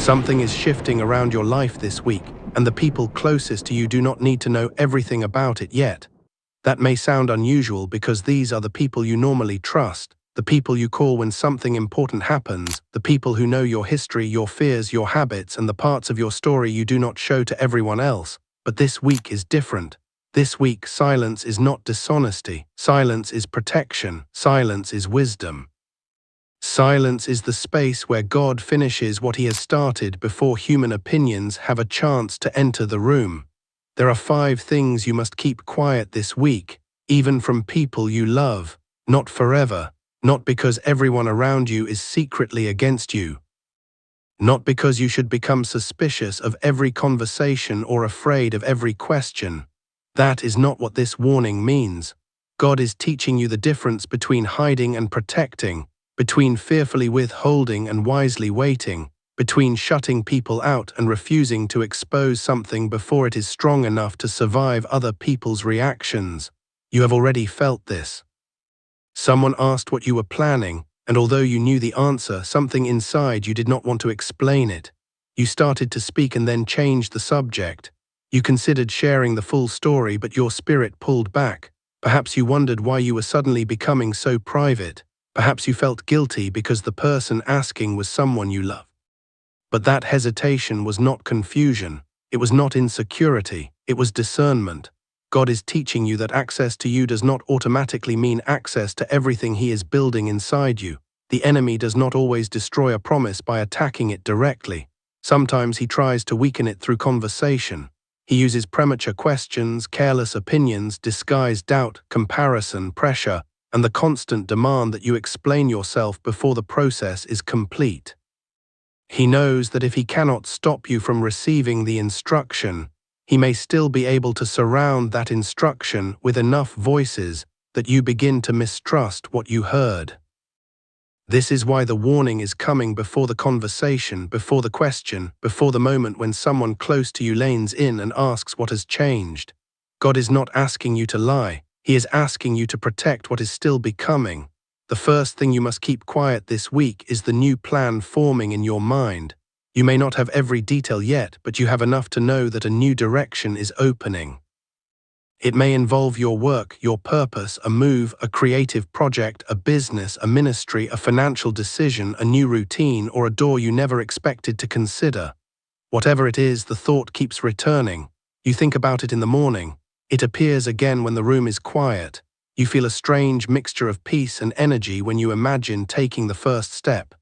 Something is shifting around your life this week, and the people closest to you do not need to know everything about it yet. That may sound unusual because these are the people you normally trust, the people you call when something important happens, the people who know your history, your fears, your habits, and the parts of your story you do not show to everyone else. But this week is different. This week, silence is not dishonesty. Silence is protection. Silence is wisdom. Silence is the space where God finishes what he has started before human opinions have a chance to enter the room. There are 5 things you must keep quiet this week, even from people you love, not forever, not because everyone around you is secretly against you, not because you should become suspicious of every conversation or afraid of every question. That is not what this warning means. God is teaching you the difference between hiding and protecting, between fearfully withholding and wisely waiting, between shutting people out and refusing to expose something before it is strong enough to survive other people's reactions. You have already felt this. Someone asked what you were planning, and although you knew the answer, something inside you did not want to explain it. You started to speak and then changed the subject. You considered sharing the full story, but your spirit pulled back. Perhaps you wondered why you were suddenly becoming so private. Perhaps you felt guilty because the person asking was someone you love. But that hesitation was not confusion. It was not insecurity. It was discernment. God is teaching you that access to you does not automatically mean access to everything he is building inside you. The enemy does not always destroy a promise by attacking it directly. Sometimes he tries to weaken it through conversation. He uses premature questions, careless opinions, disguised doubt, comparison, pressure, and the constant demand that you explain yourself before the process is complete. He knows that if he cannot stop you from receiving the instruction, he may still be able to surround that instruction with enough voices that you begin to mistrust what you heard. This is why the warning is coming before the conversation, before the question, before the moment when someone close to you leans in and asks what has changed. God is not asking you to lie. He is asking you to protect what is still becoming. The first thing you must keep quiet this week is the new plan forming in your mind. You may not have every detail yet, but you have enough to know that a new direction is opening. It may involve your work, your purpose, a move, a creative project, a business, a ministry, a financial decision, a new routine, or a door you never expected to consider. Whatever it is, the thought keeps returning. You think about it in the morning. It appears again when the room is quiet. You feel a strange mixture of peace and energy when you imagine taking the first step.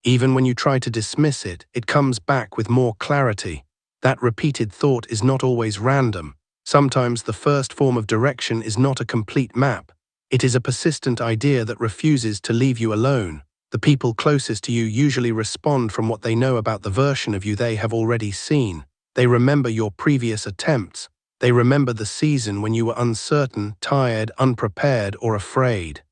Even when you try to dismiss it, it comes back with more clarity. That repeated thought is not always random. Sometimes the first form of direction is not a complete map. It is a persistent idea that refuses to leave you alone. The people closest to you usually respond from what they know about the version of you they have already seen. They remember your previous attempts. They remember the season when you were uncertain, tired, unprepared, or afraid.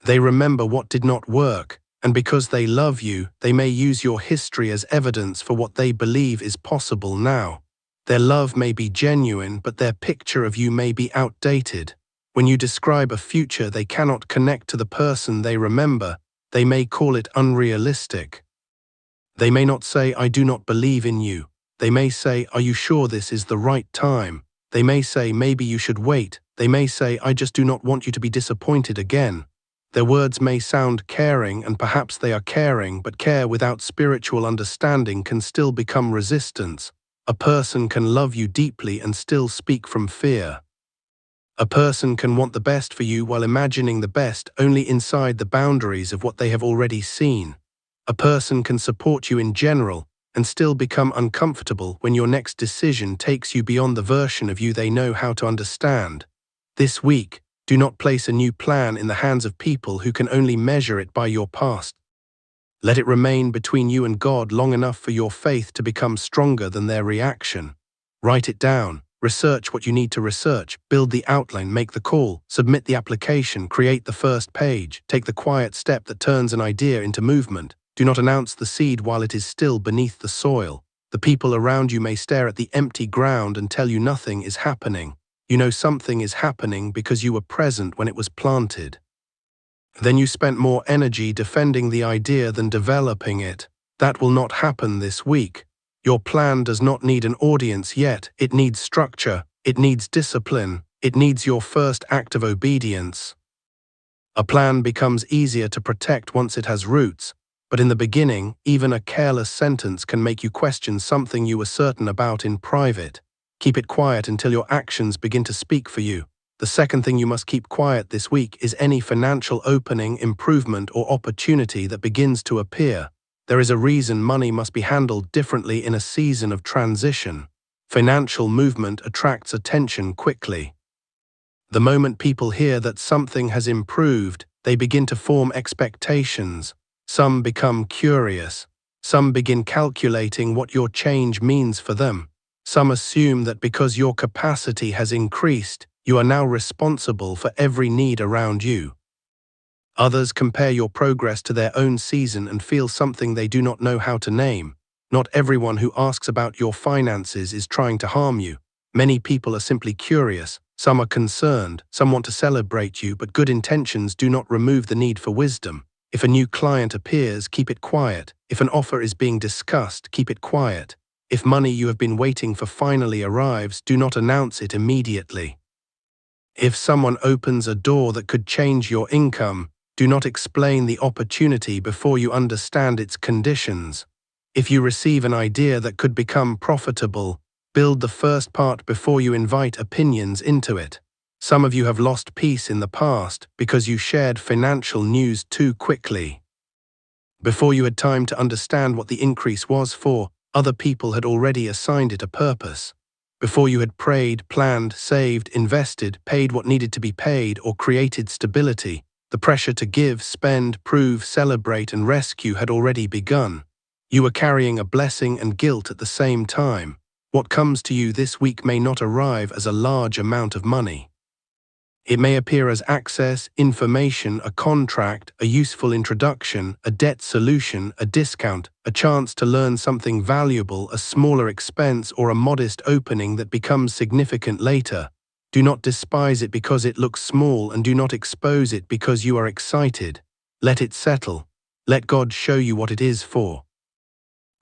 They remember what did not work, and because they love you, they may use your history as evidence for what they believe is possible now. Their love may be genuine, but their picture of you may be outdated. When you describe a future they cannot connect to the person they remember, they may call it unrealistic. They may not say, "I do not believe in you." They may say, "Are you sure this is the right time?" They may say, "Maybe you should wait." They may say, "I just do not want you to be disappointed again." Their words may sound caring, and perhaps they are caring, but care without spiritual understanding can still become resistance. A person can love you deeply and still speak from fear. A person can want the best for you while imagining the best only inside the boundaries of what they have already seen. A person can support you in general and still become uncomfortable when your next decision takes you beyond the version of you they know how to understand. This week, do not place a new plan in the hands of people who can only measure it by your past. Let it remain between you and God long enough for your faith to become stronger than their reaction. Write it down, research what you need to research, build the outline, make the call, submit the application, create the first page, take the quiet step that turns an idea into movement. Do not announce the seed while it is still beneath the soil. The people around you may stare at the empty ground and tell you nothing is happening. You know something is happening because you were present when it was planted. Then you spent more energy defending the idea than developing it. That will not happen this week. Your plan does not need an audience yet. It needs structure. It needs discipline. It needs your first act of obedience. A plan becomes easier to protect once it has roots, but in the beginning, even a careless sentence can make you question something you were certain about in private. Keep it quiet until your actions begin to speak for you. The second thing you must keep quiet this week is any financial opening, improvement, or opportunity that begins to appear. There is a reason money must be handled differently in a season of transition. Financial movement attracts attention quickly. The moment people hear that something has improved, they begin to form expectations. Some become curious. Some begin calculating what your change means for them. Some assume that because your capacity has increased, you are now responsible for every need around you. Others compare your progress to their own season and feel something they do not know how to name. Not everyone who asks about your finances is trying to harm you. Many people are simply curious. Some are concerned. Some want to celebrate you, but good intentions do not remove the need for wisdom. If a new client appears, keep it quiet. If an offer is being discussed, keep it quiet. If money you have been waiting for finally arrives, do not announce it immediately. If someone opens a door that could change your income, do not explain the opportunity before you understand its conditions. If you receive an idea that could become profitable, build the first part before you invite opinions into it. Some of you have lost peace in the past because you shared financial news too quickly. Before you had time to understand what the increase was for, other people had already assigned it a purpose. Before you had prayed, planned, saved, invested, paid what needed to be paid, or created stability, the pressure to give, spend, prove, celebrate, and rescue had already begun. You were carrying a blessing and guilt at the same time. What comes to you this week may not arrive as a large amount of money. It may appear as access, information, a contract, a useful introduction, a debt solution, a discount, a chance to learn something valuable, a smaller expense, or a modest opening that becomes significant later. Do not despise it because it looks small, and do not expose it because you are excited. Let it settle. Let God show you what it is for.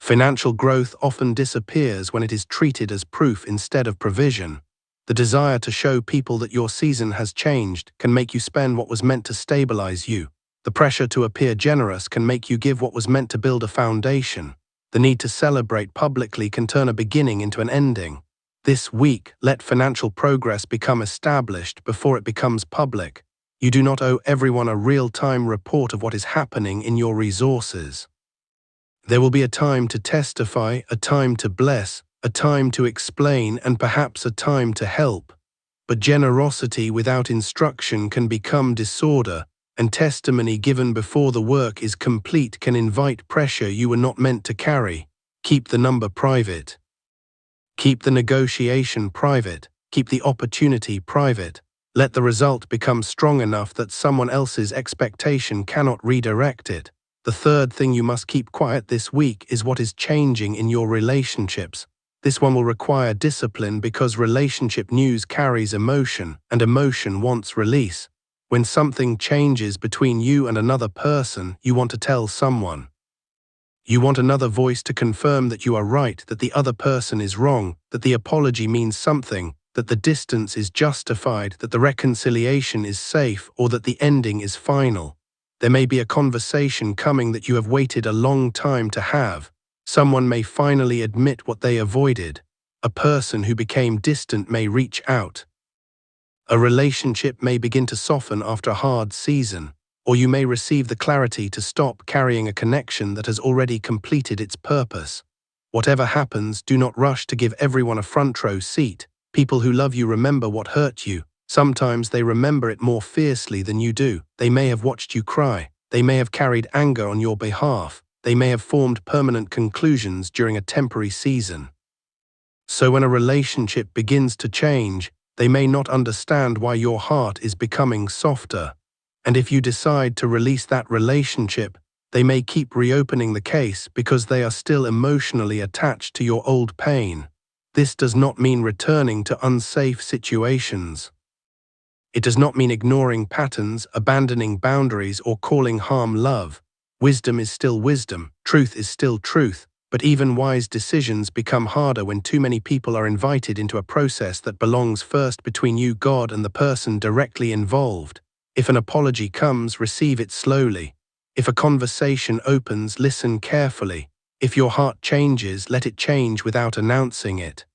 Financial growth often disappears when it is treated as proof instead of provision. The desire to show people that your season has changed can make you spend what was meant to stabilize you. The pressure to appear generous can make you give what was meant to build a foundation. The need to celebrate publicly can turn a beginning into an ending. This week, let financial progress become established before it becomes public. You do not owe everyone a real-time report of what is happening in your resources. There will be a time to testify, a time to bless, a time to explain, and perhaps a time to help. But generosity without instruction can become disorder, and testimony given before the work is complete can invite pressure you were not meant to carry. Keep the number private. Keep the negotiation private. Keep the opportunity private. Let the result become strong enough that someone else's expectation cannot redirect it. The third thing you must keep quiet this week is what is changing in your relationships. This one will require discipline because relationship news carries emotion, and emotion wants release. When something changes between you and another person, you want to tell someone. You want another voice to confirm that you are right, that the other person is wrong, that the apology means something, that the distance is justified, that the reconciliation is safe, or that the ending is final. There may be a conversation coming that you have waited a long time to have. Someone may finally admit what they avoided. A person who became distant may reach out. A relationship may begin to soften after a hard season, or you may receive the clarity to stop carrying a connection that has already completed its purpose. Whatever happens, do not rush to give everyone a front row seat. People who love you remember what hurt you. Sometimes they remember it more fiercely than you do. They may have watched you cry. They may have carried anger on your behalf. They may have formed permanent conclusions during a temporary season. So when a relationship begins to change, they may not understand why your heart is becoming softer. And if you decide to release that relationship, they may keep reopening the case because they are still emotionally attached to your old pain. This does not mean returning to unsafe situations. It does not mean ignoring patterns, abandoning boundaries, or calling harm love. Wisdom is still wisdom, truth is still truth, but even wise decisions become harder when too many people are invited into a process that belongs first between you, God, and the person directly involved. If an apology comes, receive it slowly. If a conversation opens, listen carefully. If your heart changes, let it change without announcing it.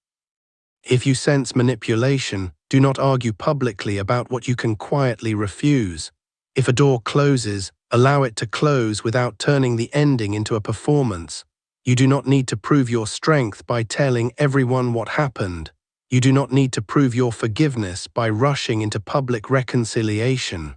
If you sense manipulation, do not argue publicly about what you can quietly refuse. If a door closes, allow it to close without turning the ending into a performance. You do not need to prove your strength by telling everyone what happened. You do not need to prove your forgiveness by rushing into public reconciliation.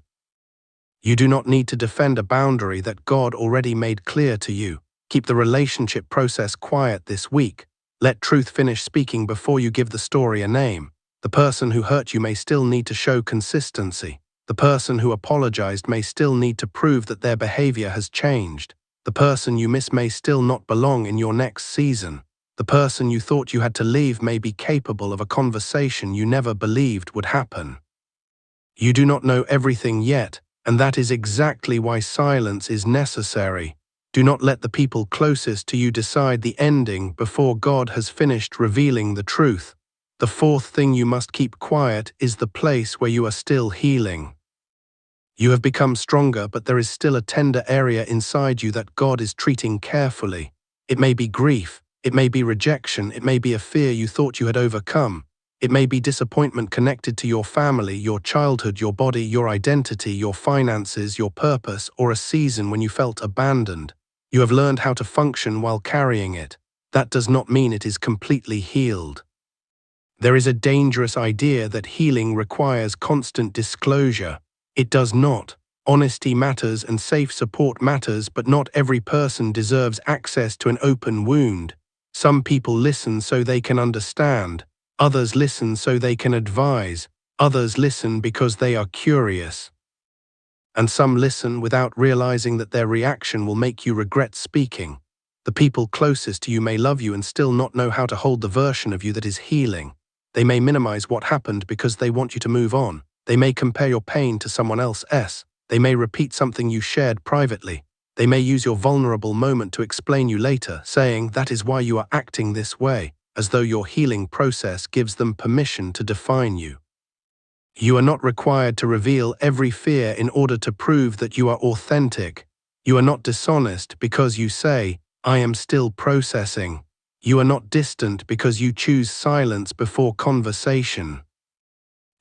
You do not need to defend a boundary that God already made clear to you. Keep the relationship process quiet this week. Let truth finish speaking before you give the story a name. The person who hurt you may still need to show consistency. The person who apologized may still need to prove that their behavior has changed. The person you miss may still not belong in your next season. The person you thought you had to leave may be capable of a conversation you never believed would happen. You do not know everything yet, and that is exactly why silence is necessary. Do not let the people closest to you decide the ending before God has finished revealing the truth. The fourth thing you must keep quiet is the place where you are still healing. You have become stronger, but there is still a tender area inside you that God is treating carefully. It may be grief, it may be rejection, it may be a fear you thought you had overcome. It may be disappointment connected to your family, your childhood, your body, your identity, your finances, your purpose, or a season when you felt abandoned. You have learned how to function while carrying it. That does not mean it is completely healed. There is a dangerous idea that healing requires constant disclosure. It does not. Honesty matters and safe support matters, but not every person deserves access to an open wound. Some people listen so they can understand. Others listen so they can advise. Others listen because they are curious. And some listen without realizing that their reaction will make you regret speaking. The people closest to you may love you and still not know how to hold the version of you that is healing. They may minimize what happened because they want you to move on. They may compare your pain to someone else's. They may repeat something you shared privately. They may use your vulnerable moment to explain you later, saying that is why you are acting this way, as though your healing process gives them permission to define you. You are not required to reveal every fear in order to prove that you are authentic. You are not dishonest because you say, I am still processing. You are not distant because you choose silence before conversation.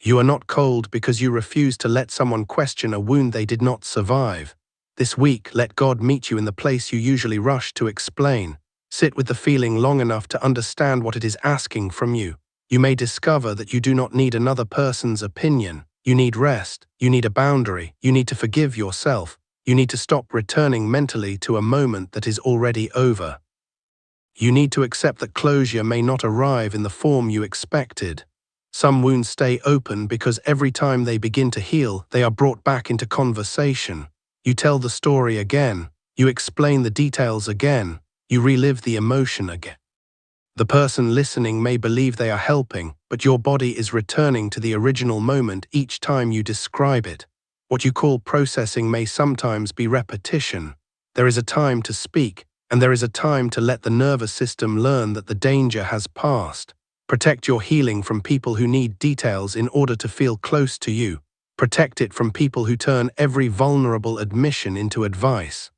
You are not cold because you refuse to let someone question a wound they did not survive. This week, let God meet you in the place you usually rush to explain. Sit with the feeling long enough to understand what it is asking from you. You may discover that you do not need another person's opinion. You need rest. You need a boundary. You need to forgive yourself. You need to stop returning mentally to a moment that is already over. You need to accept that closure may not arrive in the form you expected. Some wounds stay open because every time they begin to heal, they are brought back into conversation. You tell the story again. You explain the details again. You relive the emotion again. The person listening may believe they are helping, but your body is returning to the original moment each time you describe it. What you call processing may sometimes be repetition. There is a time to speak, and there is a time to let the nervous system learn that the danger has passed. Protect your healing from people who need details in order to feel close to you. Protect it from people who turn every vulnerable admission into advice.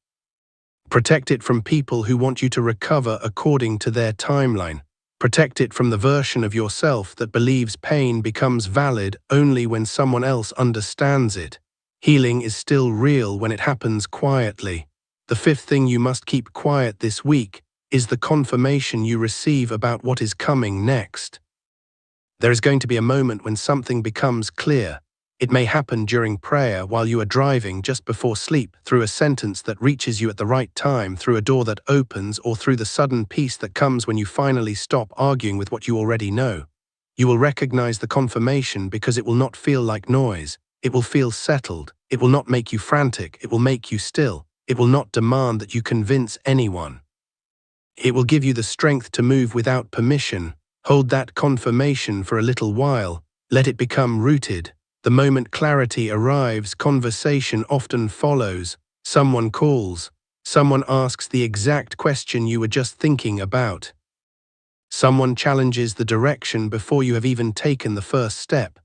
Protect it from people who want you to recover according to their timeline. Protect it from the version of yourself that believes pain becomes valid only when someone else understands it. Healing is still real when it happens quietly. The fifth thing you must keep quiet this week is the confirmation you receive about what is coming next. There is going to be a moment when something becomes clear. It may happen during prayer, while you are driving, just before sleep, through a sentence that reaches you at the right time, through a door that opens, or through the sudden peace that comes when you finally stop arguing with what you already know. You will recognize the confirmation because it will not feel like noise. It will feel settled. It will not make you frantic. It will make you still. It will not demand that you convince anyone. It will give you the strength to move without permission. Hold that confirmation for a little while. Let it become rooted. The moment clarity arrives, conversation often follows. Someone calls. Someone asks the exact question you were just thinking about. Someone challenges the direction before you have even taken the first step.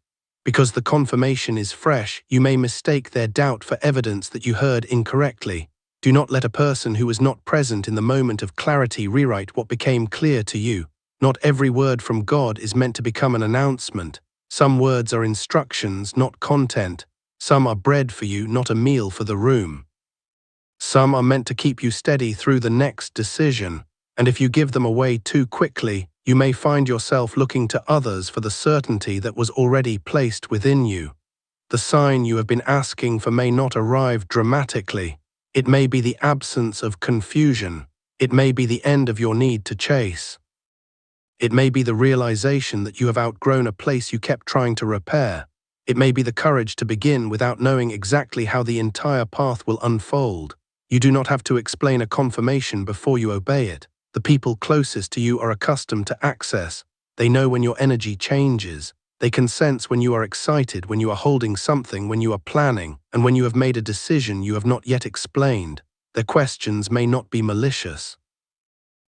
Because the confirmation is fresh, you may mistake their doubt for evidence that you heard incorrectly. Do not let a person who was not present in the moment of clarity rewrite what became clear to you. Not every word from God is meant to become an announcement. Some words are instructions, not content. Some are bread for you, not a meal for the room. Some are meant to keep you steady through the next decision, and if you give them away too quickly, you may find yourself looking to others for the certainty that was already placed within you. The sign you have been asking for may not arrive dramatically. It may be the absence of confusion. It may be the end of your need to chase. It may be the realization that you have outgrown a place you kept trying to repair. It may be the courage to begin without knowing exactly how the entire path will unfold. You do not have to explain a confirmation before you obey it. The people closest to you are accustomed to access. They know when your energy changes. They can sense when you are excited, when you are holding something, when you are planning, and when you have made a decision you have not yet explained. Their questions may not be malicious.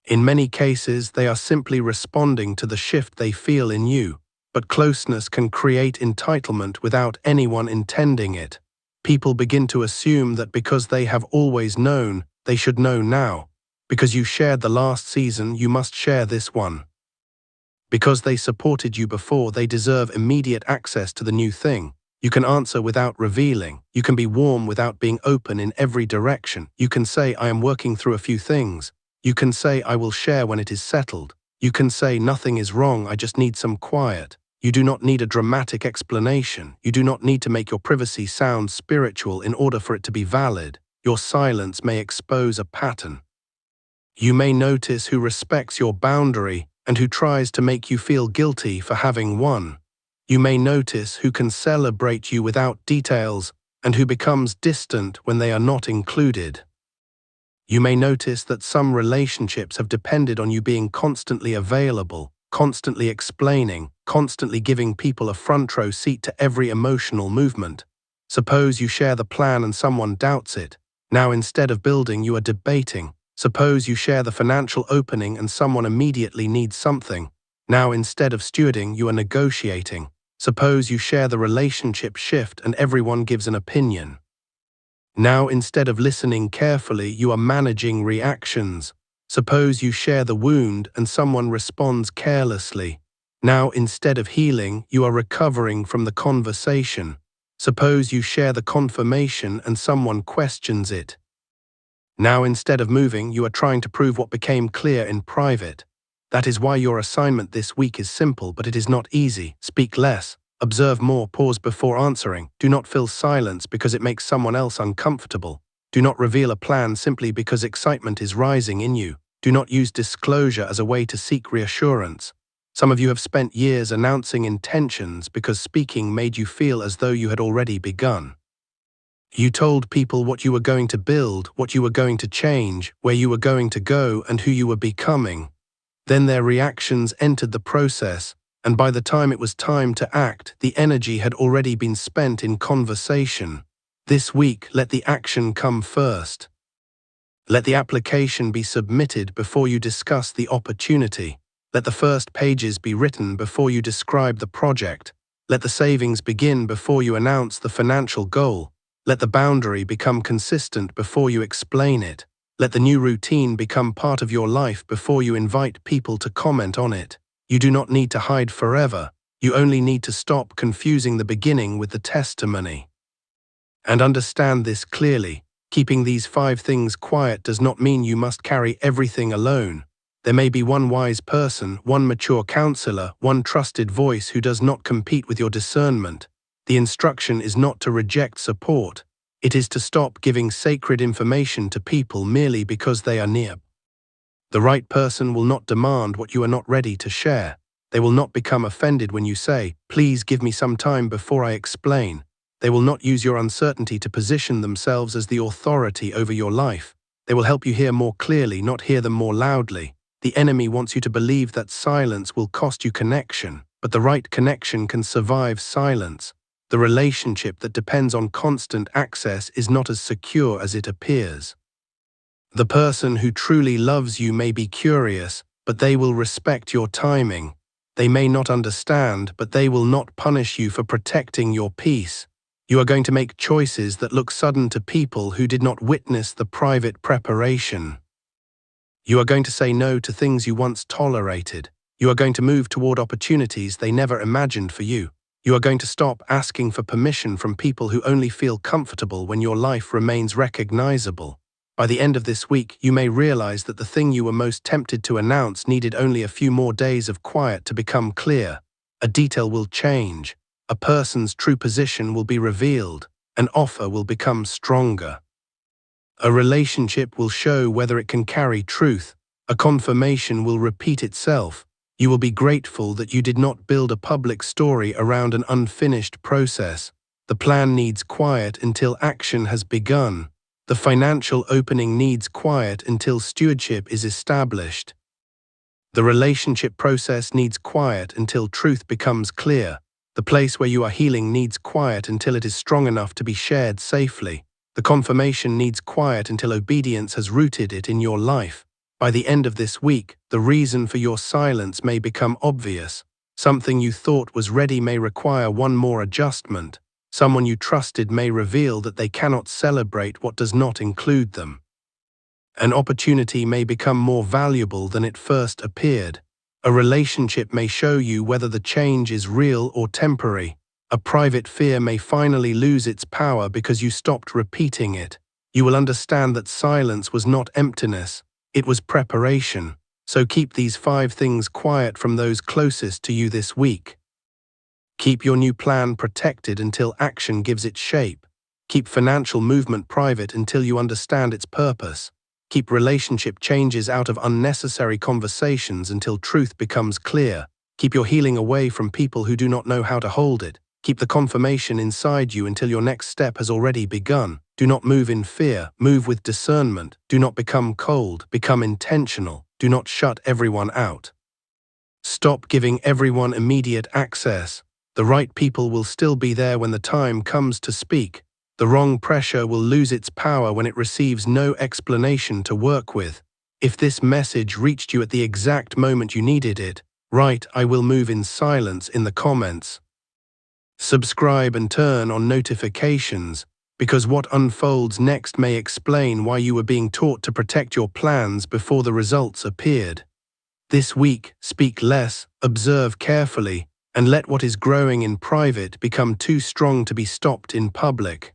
In many cases, they are simply responding to the shift they feel in you. But closeness can create entitlement without anyone intending it. People begin to assume that because they have always known, they should know now. Because you shared the last season, you must share this one. Because they supported you before, they deserve immediate access to the new thing. You can answer without revealing. You can be warm without being open in every direction. You can say, I am working through a few things. You can say, I will share when it is settled. You can say, nothing is wrong, I just need some quiet. You do not need a dramatic explanation. You do not need to make your privacy sound spiritual in order for it to be valid. Your silence may expose a pattern. You may notice who respects your boundary and who tries to make you feel guilty for having one. You may notice who can celebrate you without details and who becomes distant when they are not included. You may notice that some relationships have depended on you being constantly available, constantly explaining, constantly giving people a front row seat to every emotional movement. Suppose you share the plan and someone doubts it. Now instead of building, you are debating. Suppose you share the financial opening and someone immediately needs something. Now instead of stewarding, you are negotiating. Suppose you share the relationship shift and everyone gives an opinion. Now instead of listening carefully, you are managing reactions. Suppose you share the wound and someone responds carelessly. Now instead of healing, you are recovering from the conversation. Suppose you share the confirmation and someone questions it. Now instead of moving, you are trying to prove what became clear in private. That is why your assignment this week is simple, but it is not easy. Speak less. Observe more, pause before answering. Do not fill silence because it makes someone else uncomfortable. Do not reveal a plan simply because excitement is rising in you. Do not use disclosure as a way to seek reassurance. Some of you have spent years announcing intentions because speaking made you feel as though you had already begun. You told people what you were going to build, what you were going to change, where you were going to go, and who you were becoming. Then their reactions entered the process, and by the time it was time to act, the energy had already been spent in conversation. This week, let the action come first. Let the application be submitted before you discuss the opportunity. Let the first pages be written before you describe the project. Let the savings begin before you announce the financial goal. Let the boundary become consistent before you explain it. Let the new routine become part of your life before you invite people to comment on it. You do not need to hide forever. You only need to stop confusing the beginning with the testimony. And understand this clearly. Keeping these 5 things quiet does not mean you must carry everything alone. There may be one wise person, one mature counselor, one trusted voice who does not compete with your discernment. The instruction is not to reject support. It is to stop giving sacred information to people merely because they are near. The right person will not demand what you are not ready to share. They will not become offended when you say, please give me some time before I explain. They will not use your uncertainty to position themselves as the authority over your life. They will help you hear more clearly, not hear them more loudly. The enemy wants you to believe that silence will cost you connection, but the right connection can survive silence. The relationship that depends on constant access is not as secure as it appears. The person who truly loves you may be curious, but they will respect your timing. They may not understand, but they will not punish you for protecting your peace. You are going to make choices that look sudden to people who did not witness the private preparation. You are going to say no to things you once tolerated. You are going to move toward opportunities they never imagined for you. You are going to stop asking for permission from people who only feel comfortable when your life remains recognizable. By the end of this week, you may realize that the thing you were most tempted to announce needed only a few more days of quiet to become clear. A detail will change. A person's true position will be revealed. An offer will become stronger. A relationship will show whether it can carry truth. A confirmation will repeat itself. You will be grateful that you did not build a public story around an unfinished process. The plan needs quiet until action has begun. The financial opening needs quiet until stewardship is established. The relationship process needs quiet until truth becomes clear. The place where you are healing needs quiet until it is strong enough to be shared safely. The confirmation needs quiet until obedience has rooted it in your life. By the end of this week, the reason for your silence may become obvious. Something you thought was ready may require one more adjustment. Someone you trusted may reveal that they cannot celebrate what does not include them. An opportunity may become more valuable than it first appeared. A relationship may show you whether the change is real or temporary. A private fear may finally lose its power because you stopped repeating it. You will understand that silence was not emptiness, it was preparation. So keep these 5 things quiet from those closest to you this week. Keep your new plan protected until action gives it shape. Keep financial movement private until you understand its purpose. Keep relationship changes out of unnecessary conversations until truth becomes clear. Keep your healing away from people who do not know how to hold it. Keep the confirmation inside you until your next step has already begun. Do not move in fear, move with discernment. Do not become cold, become intentional. Do not shut everyone out. Stop giving everyone immediate access. The right people will still be there when the time comes to speak. The wrong pressure will lose its power when it receives no explanation to work with. If this message reached you at the exact moment you needed it, write "I will move in silence" in the comments. Subscribe and turn on notifications, because what unfolds next may explain why you were being taught to protect your plans before the results appeared. This week, speak less, observe carefully, and let what is growing in private become too strong to be stopped in public.